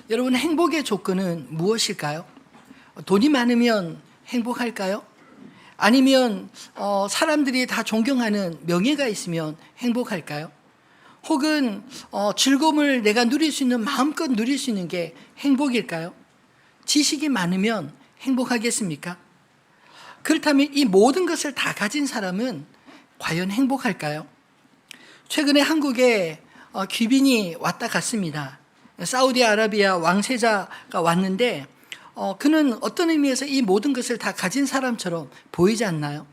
여러분, 행복의 조건은 무엇일까요? 돈이 많으면 행복할까요? 아니면 사람들이 다 존경하는 명예가 있으면 행복할까요? 혹은 즐거움을 내가 누릴 수 있는, 마음껏 누릴 수 있는 게 행복일까요? 지식이 많으면 행복하겠습니까? 그렇다면 이 모든 것을 다 가진 사람은 과연 행복할까요? 최근에 한국에 귀빈이 왔다 갔습니다. 사우디아라비아 왕세자가 왔는데 그는 어떤 의미에서 이 모든 것을 다 가진 사람처럼 보이지 않나요?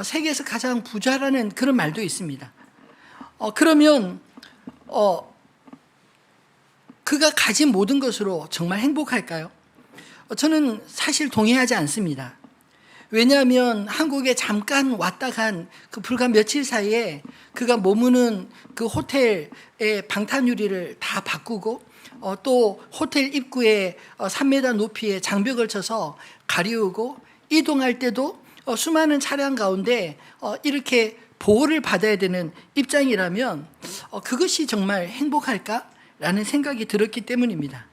세계에서 가장 부자라는 그런 말도 있습니다. 그러면 그가 가진 모든 것으로 정말 행복할까요? 저는 사실 동의하지 않습니다. 왜냐하면 한국에 잠깐 왔다 간 그 불과 며칠 사이에 그가 머무는 그 호텔의 방탄유리를 다 바꾸고 또 호텔 입구에 3m 높이의 장벽을 쳐서 가리우고 이동할 때도 수많은 차량 가운데 이렇게 보호를 받아야 되는 입장이라면 그것이 정말 행복할까라는 생각이 들었기 때문입니다.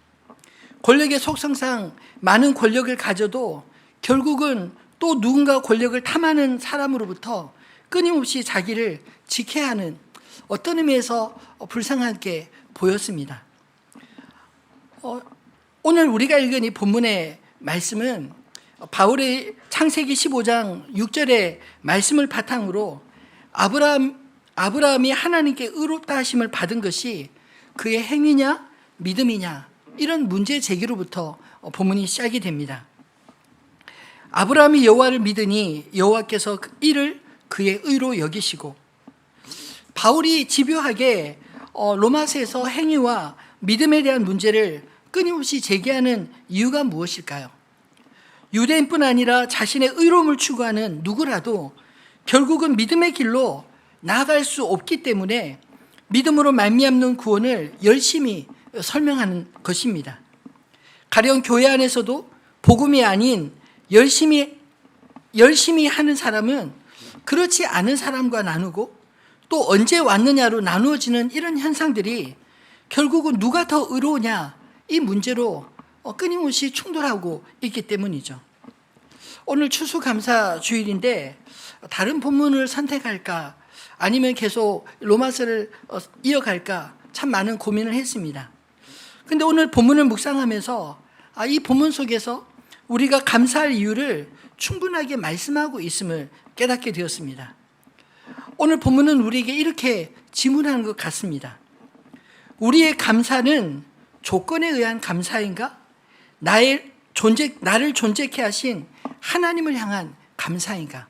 권력의 속성상 많은 권력을 가져도 결국은 또 누군가 권력을 탐하는 사람으로부터 끊임없이 자기를 지켜야 하는 어떤 의미에서 불쌍하게 보였습니다. 오늘 우리가 읽은 이 본문의 말씀은 바울의 창세기 15장 6절의 말씀을 바탕으로 아브라함이 하나님께 의롭다 하심을 받은 것이 그의 행위냐 믿음이냐 이런 문제 제기로부터 본문이 시작이 됩니다. 아브라함이 여호와를 믿으니 여호와께서 이를 그의 의로 여기시고, 바울이 집요하게 로마서에서 행위와 믿음에 대한 문제를 끊임없이 제기하는 이유가 무엇일까요? 유대인뿐 아니라 자신의 의로움을 추구하는 누구라도 결국은 믿음의 길로 나아갈 수 없기 때문에 믿음으로 말미암는 구원을 열심히 설명하는 것입니다. 가령 교회 안에서도 복음이 아닌 열심히 하는 사람은 그렇지 않은 사람과 나누고 또 언제 왔느냐로 나누어지는 이런 현상들이 결국은 누가 더 의로우냐 이 문제로 끊임없이 충돌하고 있기 때문이죠. 오늘 추수감사주일인데 다른 본문을 선택할까 아니면 계속 로마서를 이어갈까 참 많은 고민을 했습니다. 근데 오늘 본문을 묵상하면서 이 본문 속에서 우리가 감사할 이유를 충분하게 말씀하고 있음을 깨닫게 되었습니다. 오늘 본문은 우리에게 이렇게 질문하는 것 같습니다. 우리의 감사는 조건에 의한 감사인가? 나를 존재케 하신 하나님을 향한 감사인가?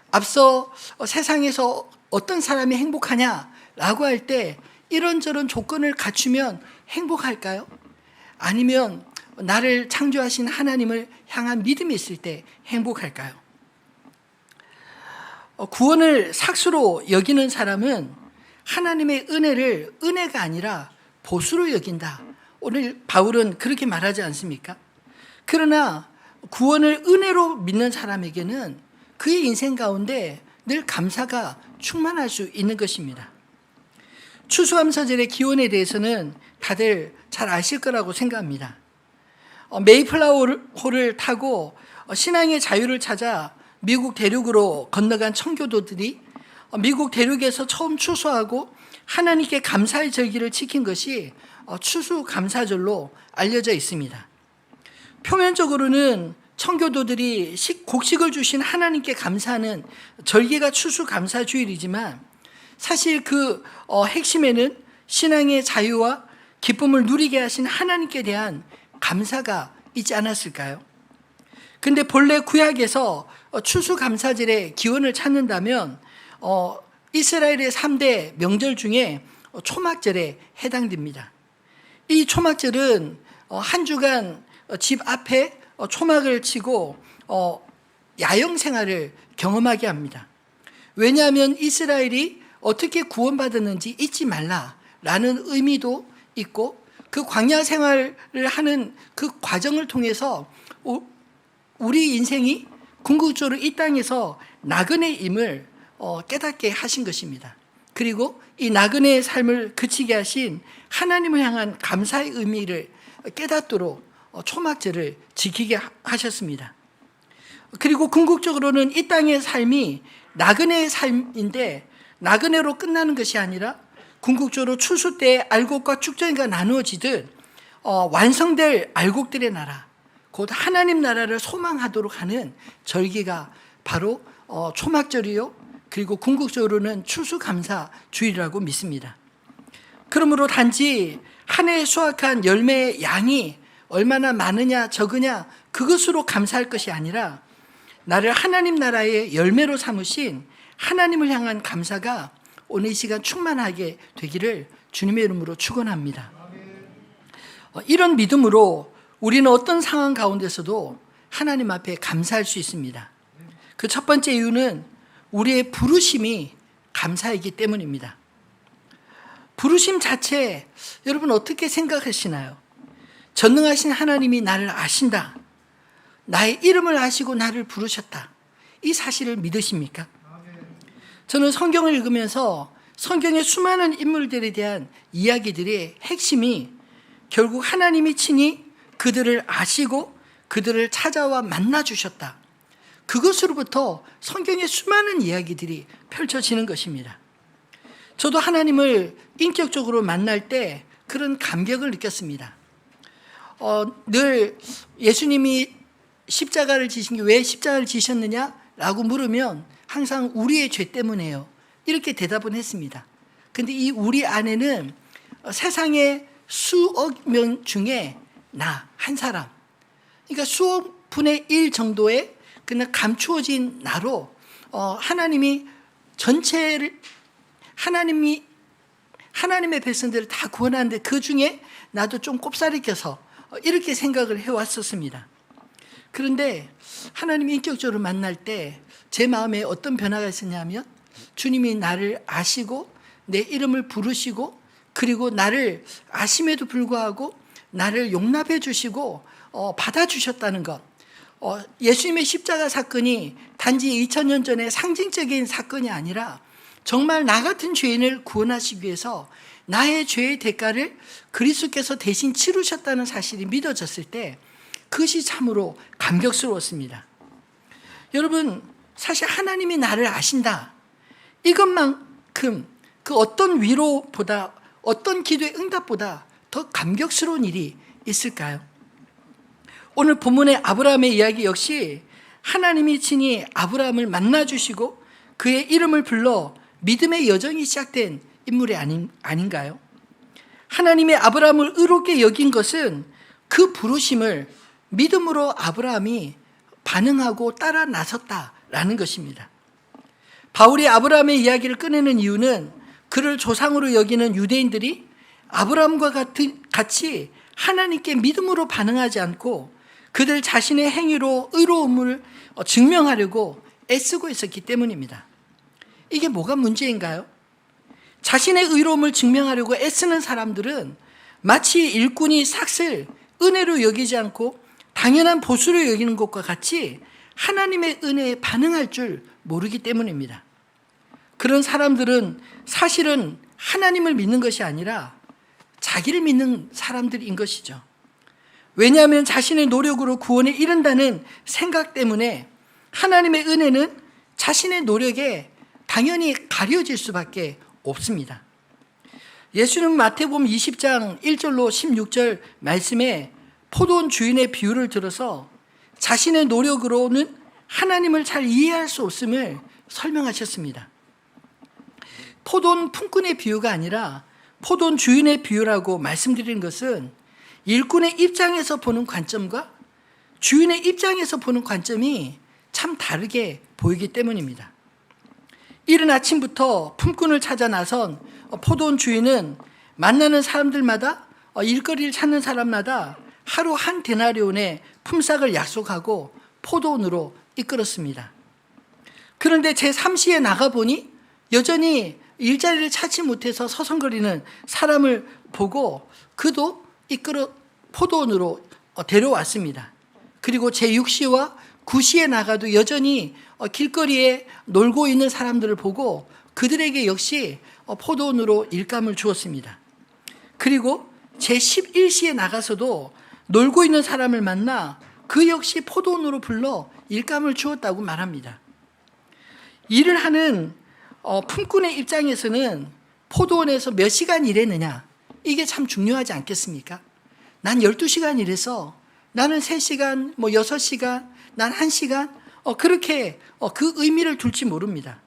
앞서 세상에서 어떤 사람이 행복하냐라고 할 때 이런저런 조건을 갖추면 행복할까요? 아니면 나를 창조하신 하나님을 향한 믿음이 있을 때 행복할까요? 구원을 삭수로 여기는 사람은 하나님의 은혜를 은혜가 아니라 보수로 여긴다. 오늘 바울은 그렇게 말하지 않습니까? 그러나 구원을 은혜로 믿는 사람에게는 그의 인생 가운데 늘 감사가 충만할 수 있는 것입니다. 추수감사절의 기원에 대해서는 다들 잘 아실 거라고 생각합니다. 메이플라워호를 타고 신앙의 자유를 찾아 미국 대륙으로 건너간 청교도들이 미국 대륙에서 처음 추수하고 하나님께 감사의 절기를 지킨 것이 추수감사절로 알려져 있습니다. 표면적으로는 청교도들이 곡식을 주신 하나님께 감사하는 절기가 추수감사주일이지만 사실 그 핵심에는 신앙의 자유와 기쁨을 누리게 하신 하나님께 대한 감사가 있지 않았을까요? 근데 본래 구약에서 추수감사절의 기원을 찾는다면 이스라엘의 3대 명절 중에 초막절에 해당됩니다. 이 초막절은 한 주간 집 앞에 초막을 치고 야영 생활을 경험하게 합니다. 왜냐하면 이스라엘이 어떻게 구원받았는지 잊지 말라라는 의미도 있고 그 광야 생활을 하는 그 과정을 통해서 우리 인생이 궁극적으로 이 땅에서 나그네임을 깨닫게 하신 것입니다. 그리고 이 나그네의 삶을 그치게 하신 하나님을 향한 감사의 의미를 깨닫도록 초막절을 지키게 하셨습니다. 그리고 궁극적으로는 이 땅의 삶이 나그네의 삶인데 나그네로 끝나는 것이 아니라 궁극적으로 추수 때 알곡과 축전이가 나누어지듯 완성될 알곡들의 나라, 곧 하나님 나라를 소망하도록 하는 절기가 바로 초막절이요, 그리고 궁극적으로는 추수감사주일이라고 믿습니다. 그러므로 단지 한 해에 수확한 열매의 양이 얼마나 많으냐 적으냐 그것으로 감사할 것이 아니라 나를 하나님 나라의 열매로 삼으신 하나님을 향한 감사가 오늘 이 시간 충만하게 되기를 주님의 이름으로 축원합니다. 이런 믿음으로 우리는 어떤 상황 가운데서도 하나님 앞에 감사할 수 있습니다. 그 첫 번째 이유는 우리의 부르심이 감사이기 때문입니다. 부르심 자체 여러분 어떻게 생각하시나요? 전능하신 하나님이 나를 아신다, 나의 이름을 아시고 나를 부르셨다, 이 사실을 믿으십니까? 저는 성경을 읽으면서 성경의 수많은 인물들에 대한 이야기들의 핵심이 결국 하나님이 친히 그들을 아시고 그들을 찾아와 만나주셨다, 그것으로부터 성경의 수많은 이야기들이 펼쳐지는 것입니다. 저도 하나님을 인격적으로 만날 때 그런 감격을 느꼈습니다. 늘 예수님이 십자가를 지신 게 왜 십자가를 지셨느냐라고 물으면 항상 우리의 죄 때문에요, 이렇게 대답은 했습니다. 근데 이 우리 안에는 세상의 수억 명 중에 나 한 사람, 그러니까 수억 분의 1 정도의 그냥 감추어진 나로 하나님이 전체를 하나님의 백성들을 다 구원하는데 그 중에 나도 좀 꼽사리 껴서 이렇게 생각을 해왔었습니다. 그런데 하나님이 인격적으로 만날 때 제 마음에 어떤 변화가 있었냐면 주님이 나를 아시고 내 이름을 부르시고 그리고 나를 아심에도 불구하고 나를 용납해 주시고 받아주셨다는 것, 예수님의 십자가 사건이 단지 2000년 전에 상징적인 사건이 아니라 정말 나 같은 죄인을 구원하시기 위해서 나의 죄의 대가를 그리스도께서 대신 치르셨다는 사실이 믿어졌을 때 그것이 참으로 감격스러웠습니다. 여러분, 사실 하나님이 나를 아신다, 이것만큼 그 어떤 위로보다 어떤 기도의 응답보다 더 감격스러운 일이 있을까요? 오늘 본문의 아브라함의 이야기 역시 하나님이 친히 아브라함을 만나주시고 그의 이름을 불러 믿음의 여정이 시작된 인물이 아닌가요? 하나님의 아브라함을 의롭게 여긴 것은 그 부르심을 믿음으로 아브라함이 반응하고 따라 나섰다라는 것입니다. 바울이 아브라함의 이야기를 꺼내는 이유는 그를 조상으로 여기는 유대인들이 아브라함과 같이 하나님께 믿음으로 반응하지 않고 그들 자신의 행위로 의로움을 증명하려고 애쓰고 있었기 때문입니다. 이게 뭐가 문제인가요? 자신의 의로움을 증명하려고 애쓰는 사람들은 마치 일꾼이 삭슬 은혜로 여기지 않고 당연한 보수로 여기는 것과 같이 하나님의 은혜에 반응할 줄 모르기 때문입니다. 그런 사람들은 사실은 하나님을 믿는 것이 아니라 자기를 믿는 사람들인 것이죠. 왜냐하면 자신의 노력으로 구원에 이른다는 생각 때문에 하나님의 은혜는 자신의 노력에 당연히 가려질 수밖에 없습니다. 예수는 마태복음 20장 1절로 16절 말씀에 포도원 주인의 비유를 들어서 자신의 노력으로는 하나님을 잘 이해할 수 없음을 설명하셨습니다. 포도원 품꾼의 비유가 아니라 포도원 주인의 비유라고 말씀드리는 것은 일꾼의 입장에서 보는 관점과 주인의 입장에서 보는 관점이 참 다르게 보이기 때문입니다. 이른 아침부터 품꾼을 찾아 나선 포도원 주인은 만나는 사람들마다 일거리를 찾는 사람마다 하루 한 데나리온의 품삯을 약속하고 포도원으로 이끌었습니다. 그런데 제3시에 나가보니 여전히 일자리를 찾지 못해서 서성거리는 사람을 보고 그도 이끌어 포도원으로 데려왔습니다. 그리고 제6시와 9시에 나가도 여전히 길거리에 놀고 있는 사람들을 보고 그들에게 역시 포도원으로 일감을 주었습니다. 그리고 제11시에 나가서도 놀고 있는 사람을 만나 그 역시 포도원으로 불러 일감을 주었다고 말합니다. 일을 하는 품꾼의 입장에서는 포도원에서 몇 시간 일했느냐, 이게 참 중요하지 않겠습니까? 난 12시간 일해서 나는 3시간, 6시간, 난 1시간, 그렇게 그 의미를 둘지 모릅니다.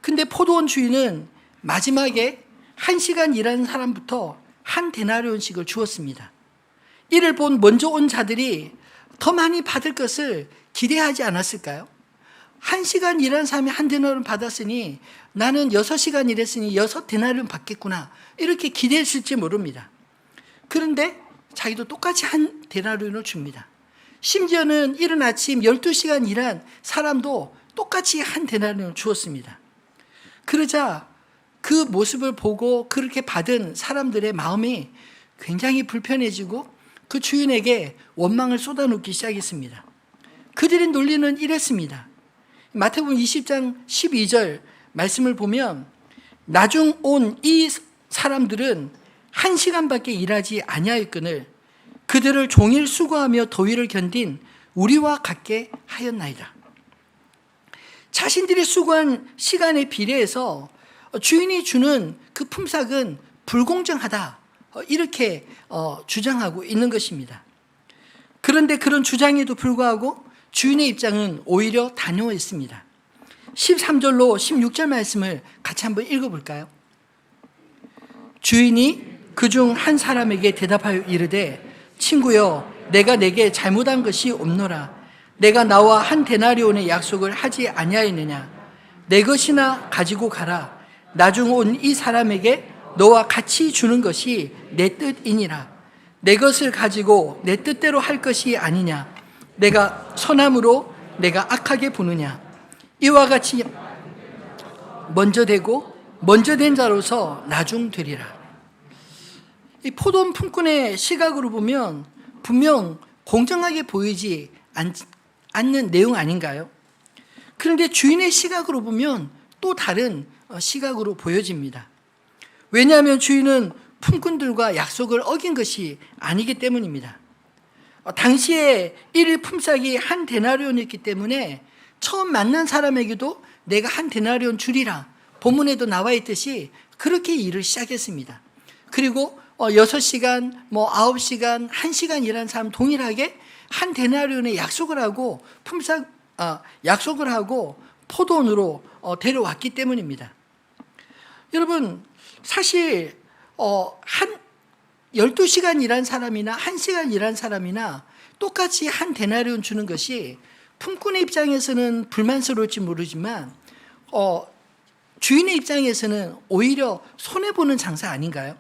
근데 포도원 주인은 마지막에 1시간 일하는 사람부터 한 데나리온씩을 주었습니다. 이를 본 먼저 온 자들이 더 많이 받을 것을 기대하지 않았을까요? 1시간 일한 사람이 한 데나리온 받았으니 나는 6시간 일했으니 6데나리온 받겠구나, 이렇게 기대했을지 모릅니다. 그런데 자기도 똑같이 한 데나리온을 줍니다. 심지어는 이른 아침 12시간 일한 사람도 똑같이 한 데나리온을 주었습니다. 그러자 그 모습을 보고 그렇게 받은 사람들의 마음이 굉장히 불편해지고 그 주인에게 원망을 쏟아놓기 시작했습니다. 그들의 논리는 이랬습니다. 마태복음 20장 12절 말씀을 보면 나중 온 이 사람들은 1시간밖에 일하지 아니하였거늘 그들을 종일 수고하며 더위를 견딘 우리와 같게 하였나이다. 자신들이 수고한 시간에 비례해서 주인이 주는 그 품삯은 불공정하다, 이렇게 주장하고 있는 것입니다. 그런데 그런 주장에도 불구하고 주인의 입장은 오히려 단호했습니다. 13절로 16절 말씀을 같이 한번 읽어볼까요? 주인이 그중 한 사람에게 대답하여 이르되 친구여, 내가 내게 잘못한 것이 없노라. 내가 나와 한 데나리온의 약속을 하지 아니하였느냐? 내 것이나 가지고 가라. 나중 온 이 사람에게 너와 같이 주는 것이 내 뜻이니라. 내 것을 가지고 내 뜻대로 할 것이 아니냐? 내가 선함으로 내가 악하게 보느냐? 이와 같이 먼저 되고 먼저 된 자로서 나중 되리라. 이 포도원 품꾼의 시각으로 보면 분명 공정하게 보이지 않는 내용 아닌가요? 그런데 주인의 시각으로 보면 또 다른 시각으로 보여집니다. 왜냐하면 주인은 품꾼들과 약속을 어긴 것이 아니기 때문입니다. 당시에 일일 품삯이 한 데나리온이었기 때문에 처음 만난 사람에게도 내가 한 데나리온 주리라, 본문에도 나와 있듯이 그렇게 일을 시작했습니다. 그리고 6시간, 9시간, 1시간 일한 사람 동일하게 한 데나리온에 약속을 하고 약속을 하고 포도원으로 데려왔기 때문입니다. 여러분, 사실 12시간 일한 사람이나 1시간 일한 사람이나 똑같이 한 데나리온 주는 것이 품꾼의 입장에서는 불만스러울지 모르지만 주인의 입장에서는 오히려 손해보는 장사 아닌가요?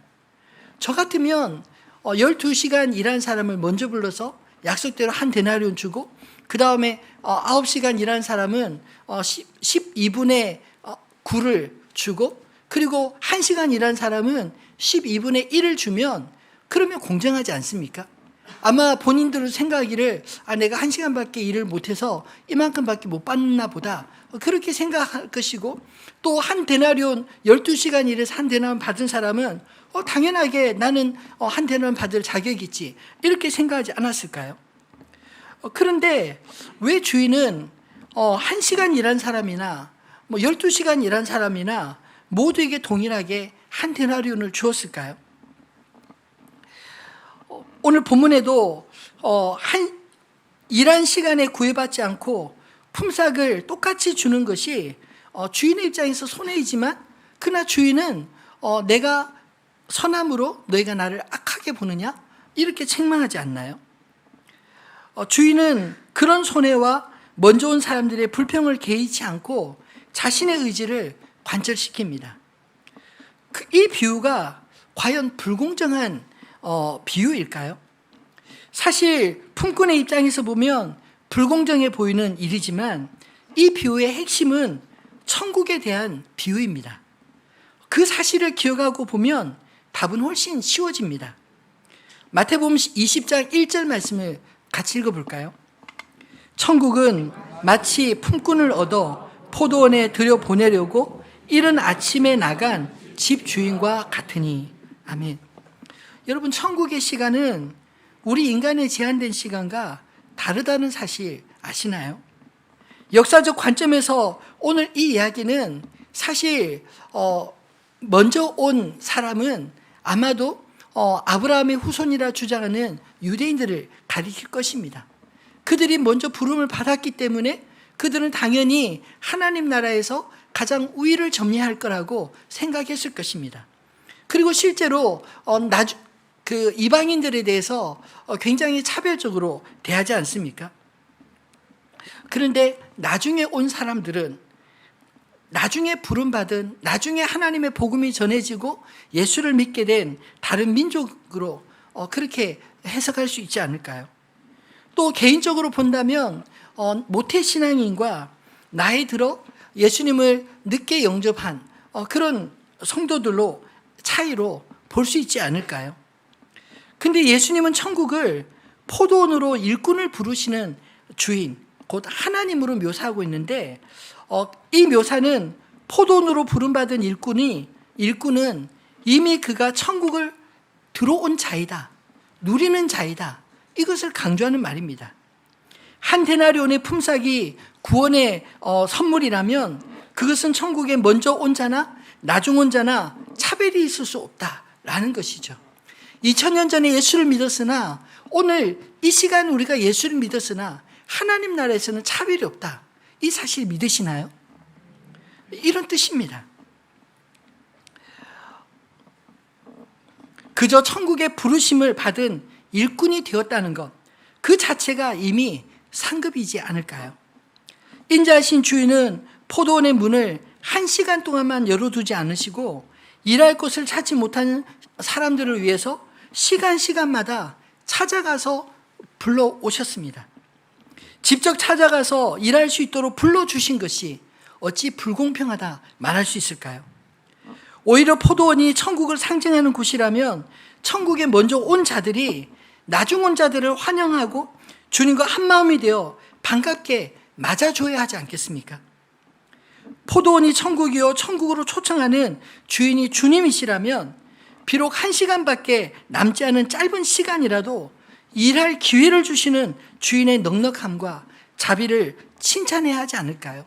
저 같으면 12시간 일한 사람을 먼저 불러서 약속대로 한 데나리온 주고 그 다음에 9시간 일한 사람은 12분의 9를 주고 그리고 1시간 일한 사람은 12분의 1을 주면 그러면 공정하지 않습니까? 아마 본인들은 생각하기를 내가 1시간밖에 일을 못해서 이만큼밖에 못 받나 보다, 그렇게 생각할 것이고, 또 한 데나리온 12시간 일해서 한 데나리온 받은 사람은 당연하게 나는 한 데나리온 받을 자격이 있지, 이렇게 생각하지 않았을까요? 그런데 왜 주인은 1시간 일한 사람이나 12시간 일한 사람이나 모두에게 동일하게 한 데나리온을 주었을까요? 오늘 본문에도 일한 시간에 구애받지 않고 품삯을 똑같이 주는 것이 주인의 입장에서 손해이지만, 그러나 주인은 내가 선함으로 너희가 나를 악하게 보느냐, 이렇게 책망하지 않나요? 주인은 그런 손해와 먼저 온 사람들의 불평을 개의치 않고 자신의 의지를 관철시킵니다. 이 비유가 과연 불공정한 비유일까요? 사실 품꾼의 입장에서 보면 불공정해 보이는 일이지만 이 비유의 핵심은 천국에 대한 비유입니다. 그 사실을 기억하고 보면 답은 훨씬 쉬워집니다. 마태복음 20장 1절 말씀을 같이 읽어볼까요? 천국은 마치 품꾼을 얻어 포도원에 들여보내려고 이른 아침에 나간 집주인과 같으니. 아멘. 여러분, 천국의 시간은 우리 인간의 제한된 시간과 다르다는 사실 아시나요? 역사적 관점에서 오늘 이 이야기는 사실 먼저 온 사람은 아마도 아브라함의 후손이라 주장하는 유대인들을 가리킬 것입니다. 그들이 먼저 부름을 받았기 때문에 그들은 당연히 하나님 나라에서 가장 우위를 점리할 거라고 생각했을 것입니다. 그리고 실제로 그 이방인들에 대해서 굉장히 차별적으로 대하지 않습니까? 그런데 나중에 온 사람들은 나중에 부름받은, 나중에 하나님의 복음이 전해지고 예수를 믿게 된 다른 민족으로 그렇게 해석할 수 있지 않을까요? 또 개인적으로 본다면 모태신앙인과 나이 들어 예수님을 늦게 영접한 그런 성도들로 차이로 볼 수 있지 않을까요? 근데 예수님은 천국을 포도원으로 일꾼을 부르시는 주인, 곧 하나님으로 묘사하고 있는데 이 묘사는 포도원으로 부름받은 일꾼은 이미 그가 천국을 들어온 자이다, 누리는 자이다, 이것을 강조하는 말입니다. 한 데나리온의 품삯이 구원의 선물이라면 그것은 천국에 먼저 온 자나 나중 온 자나 차별이 있을 수 없다라는 것이죠. 2000년 전에 예수를 믿었으나 오늘 이 시간 우리가 예수를 믿었으나 하나님 나라에서는 차별이 없다. 이 사실 믿으시나요? 이런 뜻입니다. 그저 천국의 부르심을 받은 일꾼이 되었다는 것, 그 자체가 이미 상급이지 않을까요? 인자하신 주인은 포도원의 문을 1시간 동안만 열어두지 않으시고 일할 곳을 찾지 못하는 사람들을 위해서 시간마다 찾아가서 불러오셨습니다. 직접 찾아가서 일할 수 있도록 불러주신 것이 어찌 불공평하다 말할 수 있을까요? 오히려 포도원이 천국을 상징하는 곳이라면 천국에 먼저 온 자들이 나중 온 자들을 환영하고 주님과 한마음이 되어 반갑게 맞아줘야 하지 않겠습니까? 포도원이 천국이요 천국으로 초청하는 주인이 주님이시라면 비록 1시간밖에 남지 않은 짧은 시간이라도 일할 기회를 주시는 주인의 넉넉함과 자비를 칭찬해야 하지 않을까요?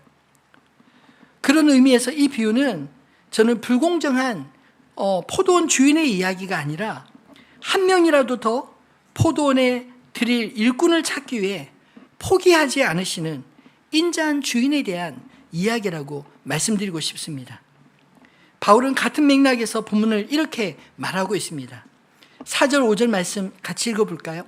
그런 의미에서 이 비유는 저는 불공정한 포도원 주인의 이야기가 아니라 한 명이라도 더 포도원에 드릴 일꾼을 찾기 위해 포기하지 않으시는 인자한 주인에 대한 이야기라고 말씀드리고 싶습니다. 바울은 같은 맥락에서 본문을 이렇게 말하고 있습니다. 4절 5절 말씀 같이 읽어볼까요?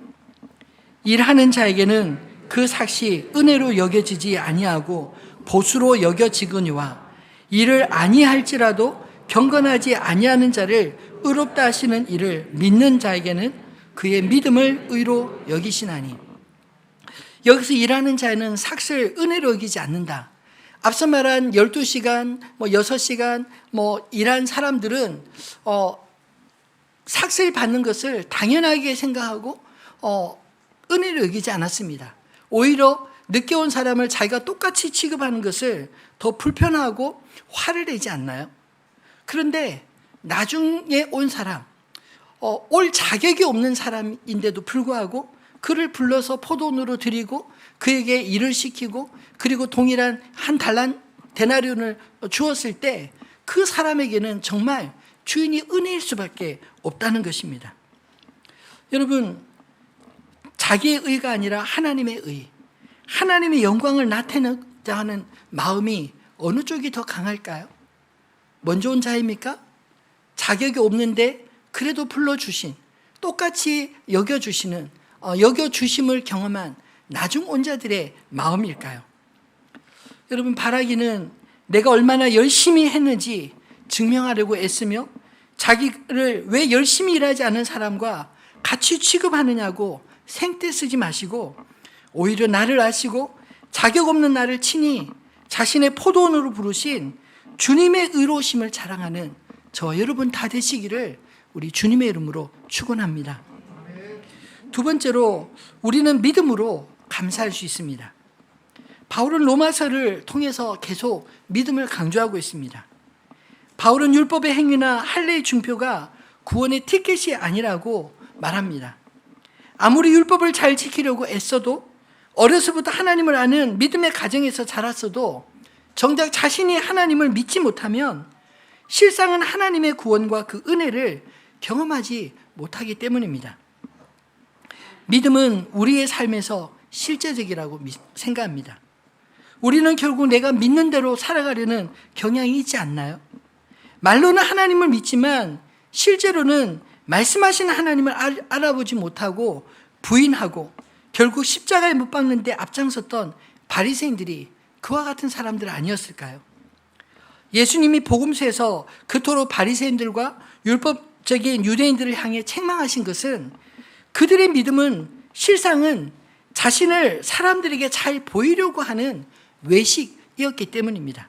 일하는 자에게는 그 삭시 은혜로 여겨지지 아니하고 보수로 여겨지거니와 일을 아니할지라도 경건하지 아니하는 자를 의롭다 하시는 이를 믿는 자에게는 그의 믿음을 의로 여기시나니. 여기서 일하는 자는 삭을 은혜로 여기지 않는다. 앞서 말한 12시간, 6시간 일한 사람들은 삭을 받는 것을 당연하게 생각하고 은혜로 여기지 않았습니다. 오히려 늦게 온 사람을 자기가 똑같이 취급하는 것을 더 불편하고 화를 내지 않나요? 그런데 나중에 온 사람, 올 자격이 없는 사람인데도 불구하고 그를 불러서 포도원으로 드리고 그에게 일을 시키고 그리고 동일한 한 달란 데나리온을 주었을 때 그 사람에게는 정말 주인이 은혜일 수밖에 없다는 것입니다. 여러분, 자기의 의가 아니라 하나님의 의, 하나님의 영광을 나타내자 하는 마음이 어느 쪽이 더 강할까요? 먼저 온 자입니까? 자격이 없는데 그래도 불러주신, 똑같이 여겨주시는, 여겨주심을 경험한 나중 온 자들의 마음일까요? 여러분, 바라기는 내가 얼마나 열심히 했는지 증명하려고 애쓰며 자기를 왜 열심히 일하지 않은 사람과 같이 취급하느냐고 생떼 쓰지 마시고 오히려 나를 아시고 자격 없는 나를 친히 자신의 포도원으로 부르신 주님의 의로우심을 자랑하는 저 여러분 다 되시기를 우리 주님의 이름으로 축원합니다. 두 번째로 우리는 믿음으로 감사할 수 있습니다. 바울은 로마서를 통해서 계속 믿음을 강조하고 있습니다. 바울은 율법의 행위나 할례의 중표가 구원의 티켓이 아니라고 말합니다. 아무리 율법을 잘 지키려고 애써도, 어려서부터 하나님을 아는 믿음의 가정에서 자랐어도 정작 자신이 하나님을 믿지 못하면 실상은 하나님의 구원과 그 은혜를 경험하지 못하기 때문입니다. 믿음은 우리의 삶에서 실제적이라고 생각합니다. 우리는 결국 내가 믿는 대로 살아가려는 경향이 있지 않나요? 말로는 하나님을 믿지만 실제로는 말씀하신 하나님을 알아보지 못하고 부인하고 결국 십자가에 못 박는 데 앞장섰던 바리새인들이 그와 같은 사람들 아니었을까요? 예수님이 복음서에서 그토록 바리새인들과 율법적인 유대인들을 향해 책망하신 것은 그들의 믿음은 실상은 자신을 사람들에게 잘 보이려고 하는 외식이었기 때문입니다.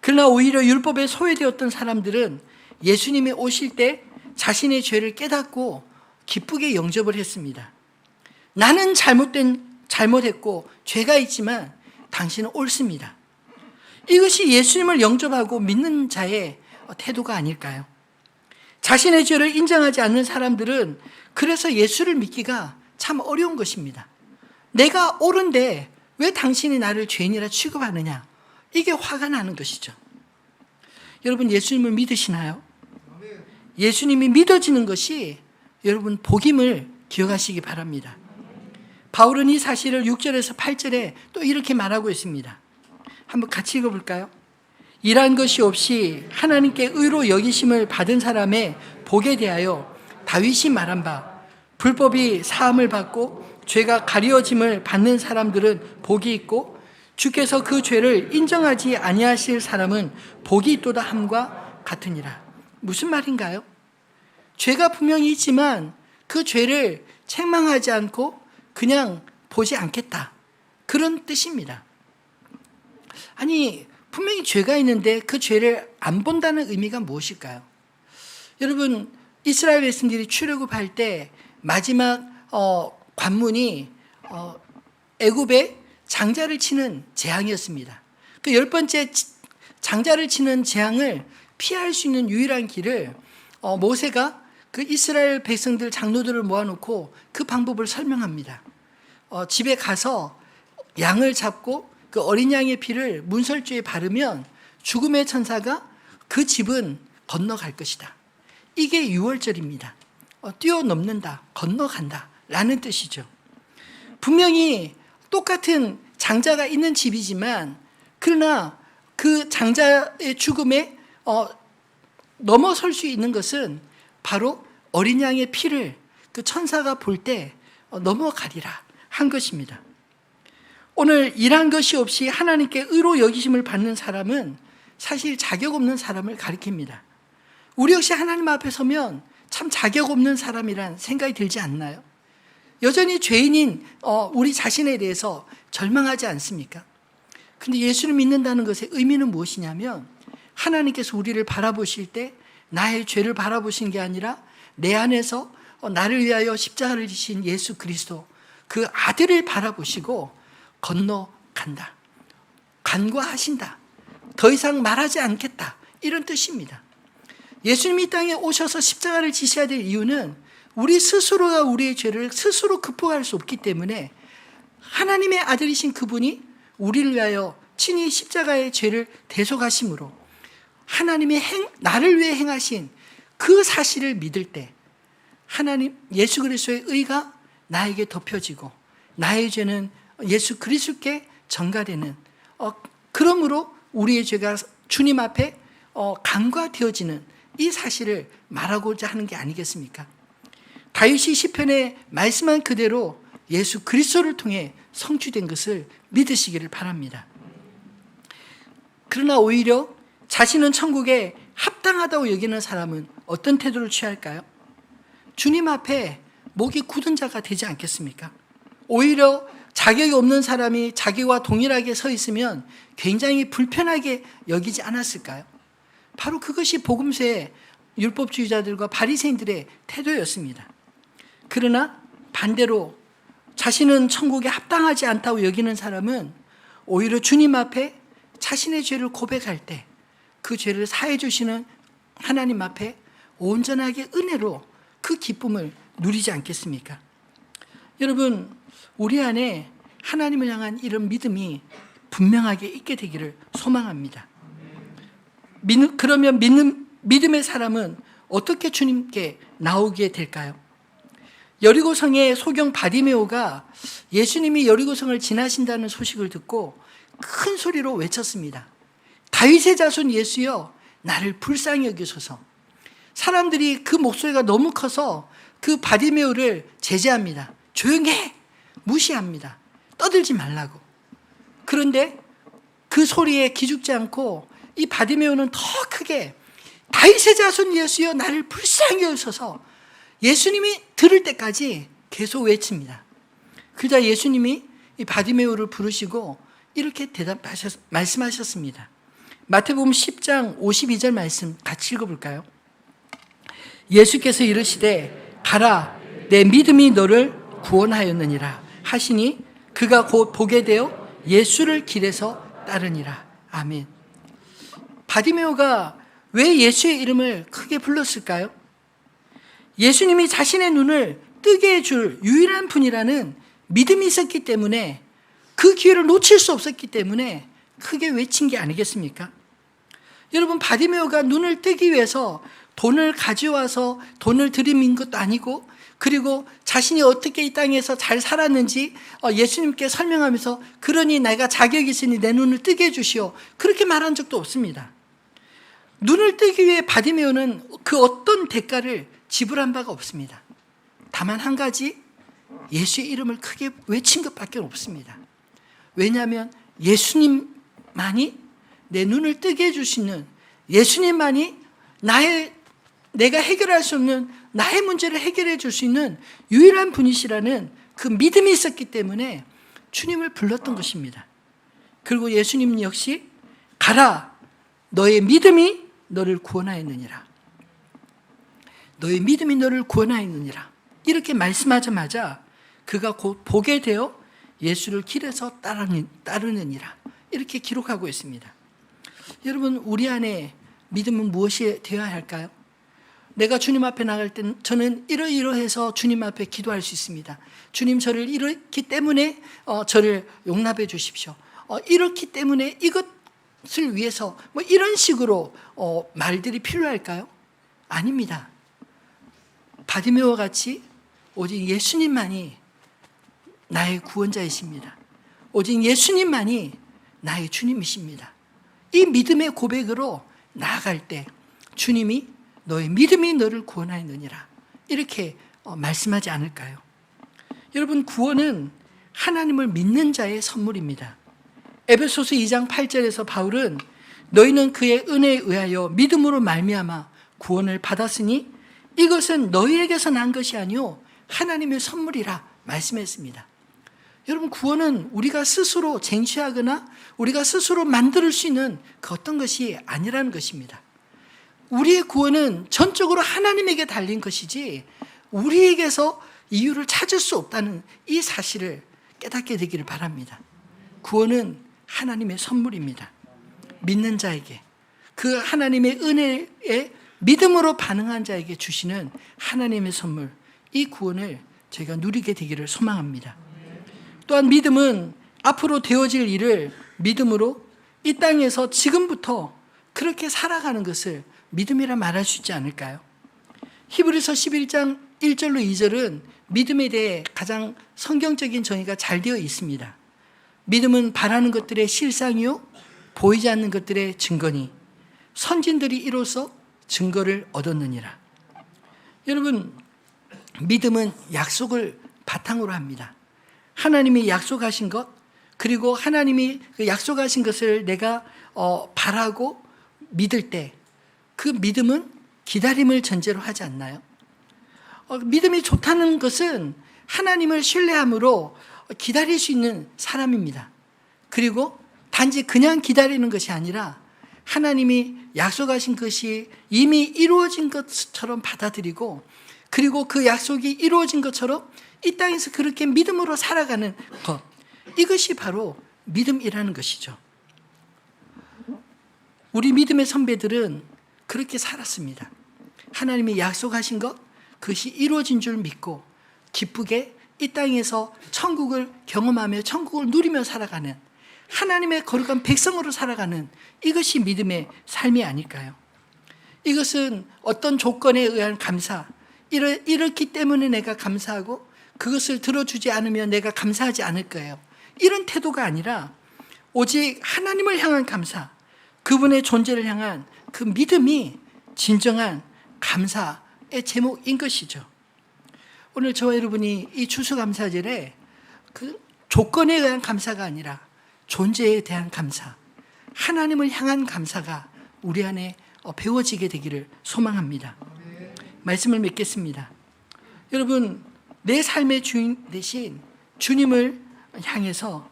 그러나 오히려 율법에 소외되었던 사람들은 예수님이 오실 때 자신의 죄를 깨닫고 기쁘게 영접을 했습니다. 나는 잘못했고 죄가 있지만 당신은 옳습니다. 이것이 예수님을 영접하고 믿는 자의 태도가 아닐까요? 자신의 죄를 인정하지 않는 사람들은 그래서 예수를 믿기가 참 어려운 것입니다. 내가 옳은데 왜 당신이 나를 죄인이라 취급하느냐? 이게 화가 나는 것이죠. 여러분, 예수님을 믿으시나요? 예수님이 믿어지는 것이 여러분 복임을 기억하시기 바랍니다. 바울은 이 사실을 6절에서 8절에 또 이렇게 말하고 있습니다. 한번 같이 읽어볼까요? 일한 것이 없이 하나님께 의로 여기심을 받은 사람의 복에 대하여 다윗이 말한 바, 불법이 사함을 받고 죄가 가리워짐을 받는 사람들은 복이 있고 주께서 그 죄를 인정하지 아니하실 사람은 복이 있도다 함과 같으니라. 무슨 말인가요? 죄가 분명히 있지만 그 죄를 책망하지 않고 그냥 보지 않겠다, 그런 뜻입니다. 아니, 분명히 죄가 있는데 그 죄를 안 본다는 의미가 무엇일까요? 여러분, 이스라엘 백성들이 출애굽할 때 마지막 관문이 애굽의 장자를 치는 재앙이었습니다. 그 10번째 장자를 치는 재앙을 피할 수 있는 유일한 길을 모세가 그 이스라엘 백성들 장로들을 모아놓고 그 방법을 설명합니다. 집에 가서 양을 잡고 그 어린 양의 피를 문설주에 바르면 죽음의 천사가 그 집은 건너갈 것이다. 이게 유월절입니다. 뛰어넘는다, 건너간다 라는 뜻이죠. 분명히 똑같은 장자가 있는 집이지만 그러나 그 장자의 죽음에 넘어설 수 있는 것은 바로 어린 양의 피를 그 천사가 볼 때 넘어가리라 한 것입니다. 오늘 일한 것이 없이 하나님께 의로 여기심을 받는 사람은 사실 자격 없는 사람을 가리킵니다. 우리 역시 하나님 앞에 서면 참 자격 없는 사람이란 생각이 들지 않나요? 여전히 죄인인 우리 자신에 대해서 절망하지 않습니까? 근데 예수를 믿는다는 것의 의미는 무엇이냐면 하나님께서 우리를 바라보실 때 나의 죄를 바라보신 게 아니라 내 안에서 나를 위하여 십자가를 지신 예수 그리스도 그 아들을 바라보시고 건너간다, 간과하신다, 더 이상 말하지 않겠다, 이런 뜻입니다. 예수님이 이 땅에 오셔서 십자가를 지셔야 될 이유는 우리 스스로가 우리의 죄를 스스로 극복할 수 없기 때문에 하나님의 아들이신 그분이 우리를 위하여 친히 십자가의 죄를 대속하심으로 하나님의 나를 위해 행하신 그 사실을 믿을 때 하나님 예수 그리스도의 의가 나에게 덮여지고 나의 죄는 예수 그리스도께 전가되는, 그러므로 우리의 죄가 주님 앞에 간과되어지는 이 사실을 말하고자 하는 게 아니겠습니까? 다윗이 시편에 말씀한 그대로 예수 그리스도를 통해 성취된 것을 믿으시기를 바랍니다. 그러나 오히려 자신은 천국에 합당하다고 여기는 사람은 어떤 태도를 취할까요? 주님 앞에 목이 굳은 자가 되지 않겠습니까? 오히려 자격이 없는 사람이 자기와 동일하게 서 있으면 굉장히 불편하게 여기지 않았을까요? 바로 그것이 복음서의 율법주의자들과 바리새인들의 태도였습니다. 그러나 반대로 자신은 천국에 합당하지 않다고 여기는 사람은 오히려 주님 앞에 자신의 죄를 고백할 때 그 죄를 사해 주시는 하나님 앞에 온전하게 은혜로 그 기쁨을 누리지 않겠습니까? 여러분, 우리 안에 하나님을 향한 이런 믿음이 분명하게 있게 되기를 소망합니다. 그러면 믿음의 사람은 어떻게 주님께 나오게 될까요? 여리고성의 소경 바디메오가 예수님이 여리고성을 지나신다는 소식을 듣고 큰 소리로 외쳤습니다. 다윗의 자손 예수여, 나를 불쌍히 여기소서. 사람들이 그 목소리가 너무 커서 그 바디메오를 제재합니다. 조용해! 무시합니다. 떠들지 말라고. 그런데 그 소리에 기죽지 않고 이 바디메오는 더 크게 다윗의 자손 예수여, 나를 불쌍히 여기소서. 예수님이 들을 때까지 계속 외칩니다. 그러자 예수님이 이 바디메오를 부르시고 이렇게 말씀하셨습니다. 마태복음 10장 52절 말씀 같이 읽어볼까요? 예수께서 이르시되 가라, 내 믿음이 너를 구원하였느니라 하시니 그가 곧 보게 되어 예수를 길에서 따르니라. 아멘. 바디메오가 왜 예수의 이름을 크게 불렀을까요? 예수님이 자신의 눈을 뜨게 해줄 유일한 분이라는 믿음이 있었기 때문에, 그 기회를 놓칠 수 없었기 때문에 크게 외친 게 아니겠습니까? 여러분, 바디메오가 눈을 뜨기 위해서 돈을 가져와서 돈을 들이민 것도 아니고, 그리고 자신이 어떻게 이 땅에서 잘 살았는지 예수님께 설명하면서 그러니 내가 자격이 있으니 내 눈을 뜨게 해주시오, 그렇게 말한 적도 없습니다. 눈을 뜨기 위해 바디메오는 그 어떤 대가를 지불한 바가 없습니다. 다만 한 가지, 예수의 이름을 크게 외친 것밖에 없습니다. 왜냐하면 예수님만이 내 눈을 뜨게 해주시는, 예수님만이 내가 해결할 수 없는 나의 문제를 해결해 줄 수 있는 유일한 분이시라는 그 믿음이 있었기 때문에 주님을 불렀던 것입니다. 그리고 예수님 역시 가라, 너의 믿음이 너를 구원하였느니라. 너의 믿음이 너를 구원하였느니라. 이렇게 말씀하자마자 그가 곧 보게 되어 예수를 길에서 따르느니라. 이렇게 기록하고 있습니다. 여러분, 우리 안에 믿음은 무엇이 되어야 할까요? 내가 주님 앞에 나갈 때 저는 이러이러해서 주님 앞에 기도할 수 있습니다. 주님, 저를 이렇기 때문에 저를 용납해 주십시오. 이렇기 때문에 이것을 위해서 이런 식으로 말들이 필요할까요? 아닙니다. 바디메오와 같이 오직 예수님만이 나의 구원자이십니다. 오직 예수님만이 나의 주님이십니다. 이 믿음의 고백으로 나아갈 때 주님이 너의 믿음이 너를 구원하였느니라, 이렇게 말씀하지 않을까요? 여러분, 구원은 하나님을 믿는 자의 선물입니다. 에베소서 2장 8절에서 바울은 너희는 그의 은혜에 의하여 믿음으로 말미암아 구원을 받았으니 이것은 너희에게서 난 것이 아니요 하나님의 선물이라 말씀했습니다. 여러분, 구원은 우리가 스스로 쟁취하거나 우리가 스스로 만들 수 있는 그 어떤 것이 아니라는 것입니다. 우리의 구원은 전적으로 하나님에게 달린 것이지 우리에게서 이유를 찾을 수 없다는 이 사실을 깨닫게 되기를 바랍니다. 구원은 하나님의 선물입니다. 믿는 자에게, 그 하나님의 은혜에 믿음으로 반응한 자에게 주시는 하나님의 선물, 이 구원을 저희가 누리게 되기를 소망합니다. 또한 믿음은 앞으로 되어질 일을 믿음으로 이 땅에서 지금부터 그렇게 살아가는 것을 믿음이라 말할 수 있지 않을까요? 히브리서 11장 1절로 2절은 믿음에 대해 가장 성경적인 정의가 잘 되어 있습니다. 믿음은 바라는 것들의 실상이요 보이지 않는 것들의 증거니 선진들이 이로써 증거를 얻었느니라. 여러분, 믿음은 약속을 바탕으로 합니다. 하나님이 약속하신 것, 그리고 하나님이 그 약속하신 것을 내가 바라고 믿을 때 그 믿음은 기다림을 전제로 하지 않나요? 믿음이 좋다는 것은 하나님을 신뢰함으로 기다릴 수 있는 사람입니다. 그리고 단지 그냥 기다리는 것이 아니라 하나님이 약속하신 것이 이미 이루어진 것처럼 받아들이고, 그리고 그 약속이 이루어진 것처럼 이 땅에서 그렇게 믿음으로 살아가는 것, 이것이 바로 믿음이라는 것이죠. 우리 믿음의 선배들은 그렇게 살았습니다. 하나님이 약속하신 것, 그것이 이루어진 줄 믿고 기쁘게 이 땅에서 천국을 경험하며 천국을 누리며 살아가는 하나님의 거룩한 백성으로 살아가는 이것이 믿음의 삶이 아닐까요? 이것은 어떤 조건에 의한 감사, 이렇기 때문에 내가 감사하고 그것을 들어주지 않으면 내가 감사하지 않을 거예요. 이런 태도가 아니라 오직 하나님을 향한 감사, 그분의 존재를 향한 그 믿음이 진정한 감사의 제목인 것이죠. 오늘 저와 여러분이 이 추수감사절에 그 조건에 의한 감사가 아니라 존재에 대한 감사, 하나님을 향한 감사가 우리 안에 배워지게 되기를 소망합니다. 말씀을 맺겠습니다. 여러분, 내 삶의 주인 대신 주님을 향해서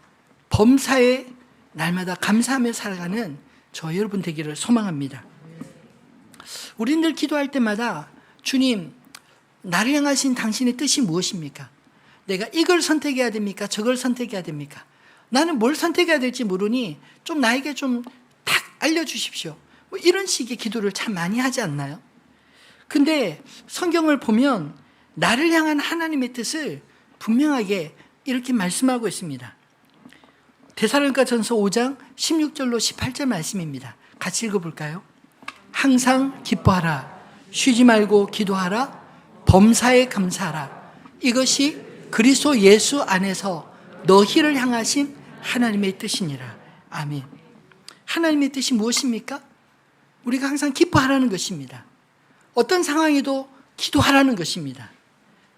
범사에 날마다 감사하며 살아가는 저 여러분 되기를 소망합니다. 우리는 늘 기도할 때마다 주님, 나를 향하신 당신의 뜻이 무엇입니까? 내가 이걸 선택해야 됩니까? 저걸 선택해야 됩니까? 나는 뭘 선택해야 될지 모르니 좀 나에게 좀 탁 알려주십시오. 뭐 이런 식의 기도를 참 많이 하지 않나요? 근데 성경을 보면 나를 향한 하나님의 뜻을 분명하게 이렇게 말씀하고 있습니다. 데살로니가전서 5장 16절로 18절 말씀입니다. 같이 읽어볼까요? 항상 기뻐하라. 쉬지 말고 기도하라. 범사에 감사하라. 이것이 그리스도 예수 안에서 너희를 향하신 하나님의 뜻이니라. 아멘. 하나님의 뜻이 무엇입니까? 우리가 항상 기뻐하라는 것입니다. 어떤 상황에도 기도하라는 것입니다.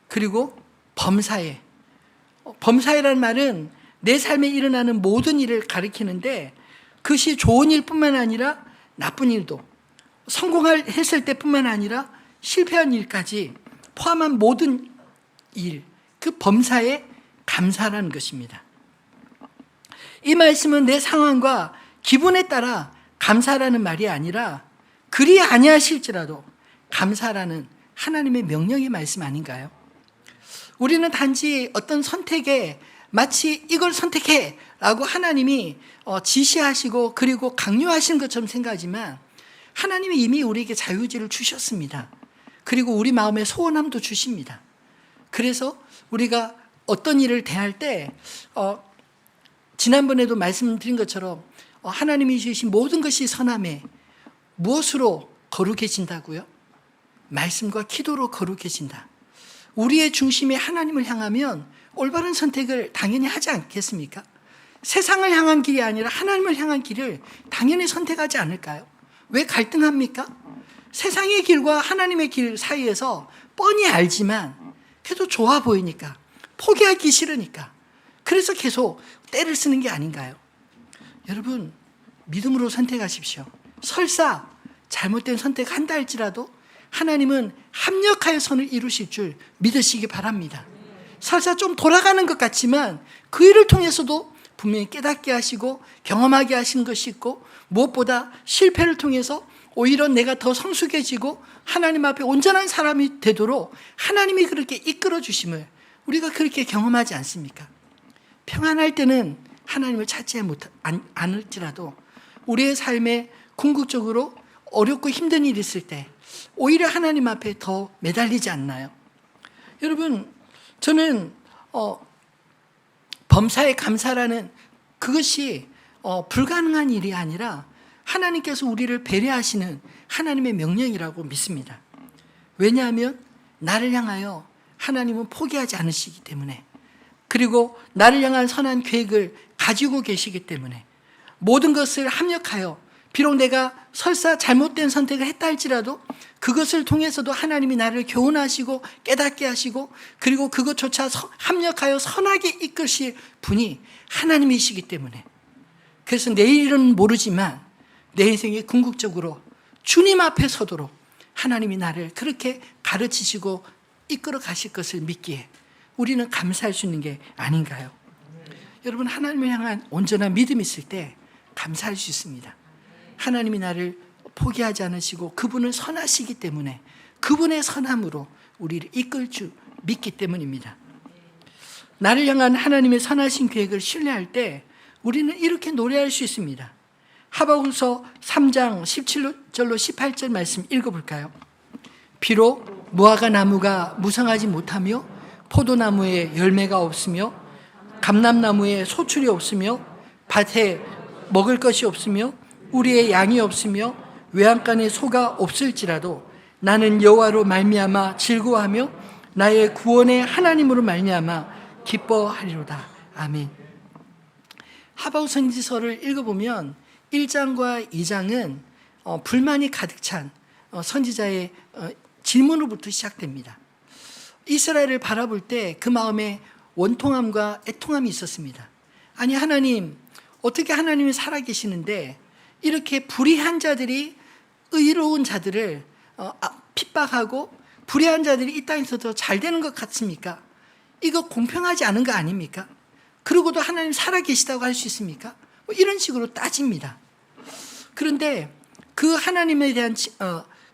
그리고 범사에라는 말은 내 삶에 일어나는 모든 일을 가리키는데 그것이 좋은 일뿐만 아니라 나쁜 일도, 성공했을 때뿐만 아니라 실패한 일까지 포함한 모든 일, 그 범사에 감사라는 것입니다. 이 말씀은 내 상황과 기분에 따라 감사라는 말이 아니라 그리 아니하실지라도 감사라는 하나님의 명령의 말씀 아닌가요? 우리는 단지 어떤 선택에 마치 이걸 선택해 라고 하나님이 지시하시고 그리고 강요하시는 것처럼 생각하지만 하나님이 이미 우리에게 자유의지를 주셨습니다. 그리고 우리 마음에 소원함도 주십니다. 그래서 우리가 어떤 일을 대할 때 지난번에도 말씀드린 것처럼 하나님이 주신 모든 것이 선함에 무엇으로 거룩해진다고요? 말씀과 기도로 거룩해진다. 우리의 중심이 하나님을 향하면 올바른 선택을 당연히 하지 않겠습니까? 세상을 향한 길이 아니라 하나님을 향한 길을 당연히 선택하지 않을까요? 왜 갈등합니까? 세상의 길과 하나님의 길 사이에서 뻔히 알지만 그래도 좋아 보이니까, 포기하기 싫으니까, 그래서 계속 때를 쓰는 게 아닌가요? 여러분, 믿음으로 선택하십시오. 설사 잘못된 선택한다 할지라도 하나님은 합력하여 선을 이루실 줄 믿으시기 바랍니다. 설사 좀 돌아가는 것 같지만 그 일을 통해서도 분명히 깨닫게 하시고 경험하게 하시는 것이 있고, 무엇보다 실패를 통해서 오히려 내가 더 성숙해지고 하나님 앞에 온전한 사람이 되도록 하나님이 그렇게 이끌어 주심을 우리가 그렇게 경험하지 않습니까? 평안할 때는 하나님을 찾지 않을지라도 우리의 삶에 궁극적으로 어렵고 힘든 일이 있을 때 오히려 하나님 앞에 더 매달리지 않나요? 여러분, 저는 범사에 감사라는 그것이 불가능한 일이 아니라 하나님께서 우리를 배려하시는 하나님의 명령이라고 믿습니다. 왜냐하면 나를 향하여 하나님은 포기하지 않으시기 때문에, 그리고 나를 향한 선한 계획을 가지고 계시기 때문에 모든 것을 합력하여, 비록 내가 설사 잘못된 선택을 했다 할지라도 그것을 통해서도 하나님이 나를 교훈하시고 깨닫게 하시고 그리고 그것조차 합력하여 선하게 이끄실 분이 하나님이시기 때문에, 그래서 내일은 모르지만 내 인생에 궁극적으로 주님 앞에 서도록 하나님이 나를 그렇게 가르치시고 이끌어 가실 것을 믿기에 우리는 감사할 수 있는 게 아닌가요? 여러분, 하나님을 향한 온전한 믿음이 있을 때 감사할 수 있습니다. 하나님이 나를 포기하지 않으시고 그분은 선하시기 때문에 그분의 선함으로 우리를 이끌 줄 믿기 때문입니다. 나를 향한 하나님의 선하신 계획을 신뢰할 때 우리는 이렇게 노래할 수 있습니다. 하박국서 3장 17절로 18절 말씀 읽어볼까요? 비록 무화과 나무가 무성하지 못하며 포도나무에 열매가 없으며 감람나무에 소출이 없으며 밭에 먹을 것이 없으며 우리의 양이 없으며 외양간에 소가 없을지라도 나는 여호와로 말미암아 즐거워하며 나의 구원의 하나님으로 말미암아 기뻐하리로다. 아멘. 하박국 선지서를 읽어보면 1장과 2장은 불만이 가득 찬 선지자의 질문으로부터 시작됩니다. 이스라엘을 바라볼 때 그 마음에 원통함과 애통함이 있었습니다. 아니 하나님, 어떻게 하나님이 살아계시는데 이렇게 불의한 자들이 의로운 자들을 핍박하고 불의한 자들이 이 땅에서 더 잘 되는 것 같습니까? 이거 공평하지 않은 거 아닙니까? 그러고도 하나님 살아계시다고 할 수 있습니까? 뭐 이런 식으로 따집니다. 그런데 그 하나님에 대한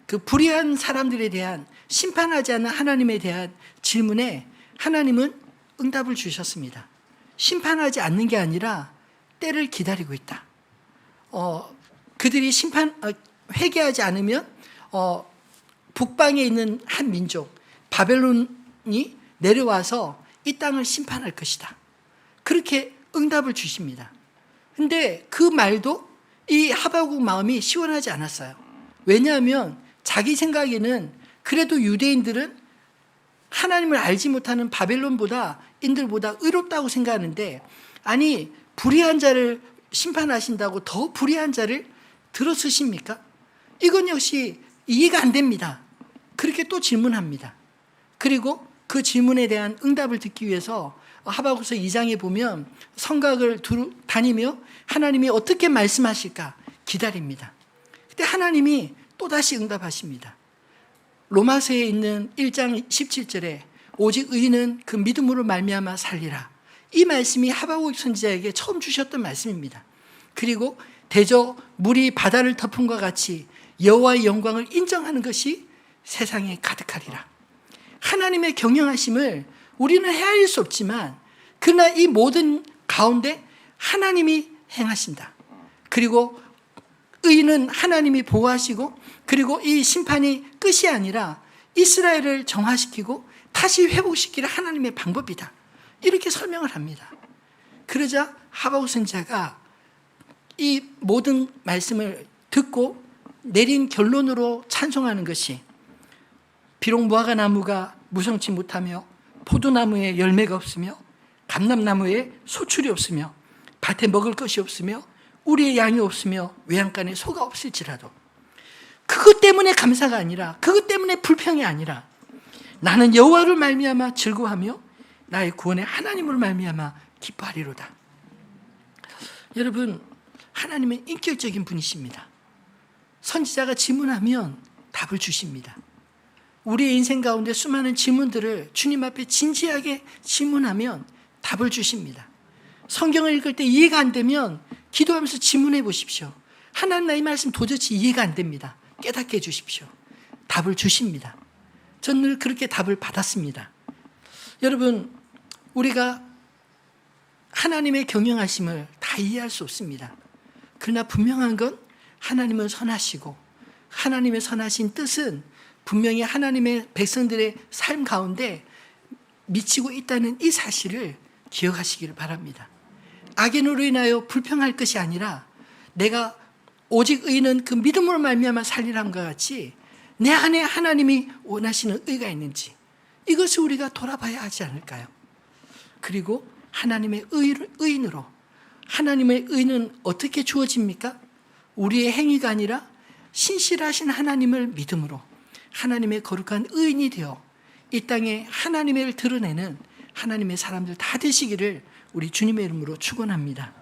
그 불의한 사람들에 대한 심판하지 않는 하나님에 대한 질문에 하나님은 응답을 주셨습니다. 심판하지 않는 게 아니라 때를 기다리고 있다. 그들이 회개하지 않으면 북방에 있는 한 민족 바벨론이 내려와서 이 땅을 심판할 것이다. 그렇게 응답을 주십니다. 근데 그 말도 이 하박국 마음이 시원하지 않았어요. 왜냐하면 자기 생각에는 그래도 유대인들은 하나님을 알지 못하는 바벨론보다 인들보다 의롭다고 생각하는데, 아니 불의한 자를 심판하신다고 더 불의한 자를 들어쓰십니까? 이건 역시 이해가 안 됩니다. 그렇게 또 질문합니다. 그리고 그 질문에 대한 응답을 듣기 위해서 하박국서 2장에 보면 성곽을 다니며 하나님이 어떻게 말씀하실까 기다립니다. 그때 하나님이 또다시 응답하십니다. 로마서에 있는 1장 17절에 오직 의인은 그 믿음으로 말미암아 살리라. 이 말씀이 하박국 선지자에게 처음 주셨던 말씀입니다. 그리고 대저 물이 바다를 덮은 것 같이 여호와의 영광을 인정하는 것이 세상에 가득하리라. 하나님의 경영하심을 우리는 헤아릴 수 없지만 그러나 이 모든 가운데 하나님이 행하신다. 그리고 의인은 하나님이 보호하시고, 그리고 이 심판이 끝이 아니라 이스라엘을 정화시키고 다시 회복시키는 하나님의 방법이다. 이렇게 설명을 합니다. 그러자 하박국 선지자가 이 모든 말씀을 듣고 내린 결론으로 찬송하는 것이, 비록 무화과 나무가 무성치 못하며 포도나무에 열매가 없으며 감람나무에 소출이 없으며 밭에 먹을 것이 없으며 우리의 양이 없으며 외양간에 소가 없을지라도, 그것 때문에 감사가 아니라, 그것 때문에 불평이 아니라 나는 여호와를 말미암아 즐거워하며 나의 구원의 하나님으로 말미암아 기뻐하리로다. 여러분, 하나님은 인격적인 분이십니다. 선지자가 질문하면 답을 주십니다. 우리의 인생 가운데 수많은 질문들을 주님 앞에 진지하게 질문하면 답을 주십니다. 성경을 읽을 때 이해가 안 되면 기도하면서 질문해 보십시오. 하나님, 나 이 말씀 도대체 이해가 안 됩니다. 깨닫게 해 주십시오. 답을 주십니다. 저는 늘 그렇게 답을 받았습니다. 여러분, 우리가 하나님의 경영하심을 다 이해할 수 없습니다. 그러나 분명한 건 하나님은 선하시고 하나님의 선하신 뜻은 분명히 하나님의 백성들의 삶 가운데 미치고 있다는 이 사실을 기억하시기를 바랍니다. 악인으로 인하여 불평할 것이 아니라 내가 오직 의인은 그 믿음으로 말미암아 살리라는 것 같이 내 안에 하나님이 원하시는 의가 있는지, 이것을 우리가 돌아봐야 하지 않을까요? 그리고 하나님의 의인으로, 하나님의 의는 어떻게 주어집니까? 우리의 행위가 아니라 신실하신 하나님을 믿음으로 하나님의 거룩한 의인이 되어 이 땅에 하나님을 드러내는 하나님의 사람들 다 되시기를 우리 주님의 이름으로 축원합니다.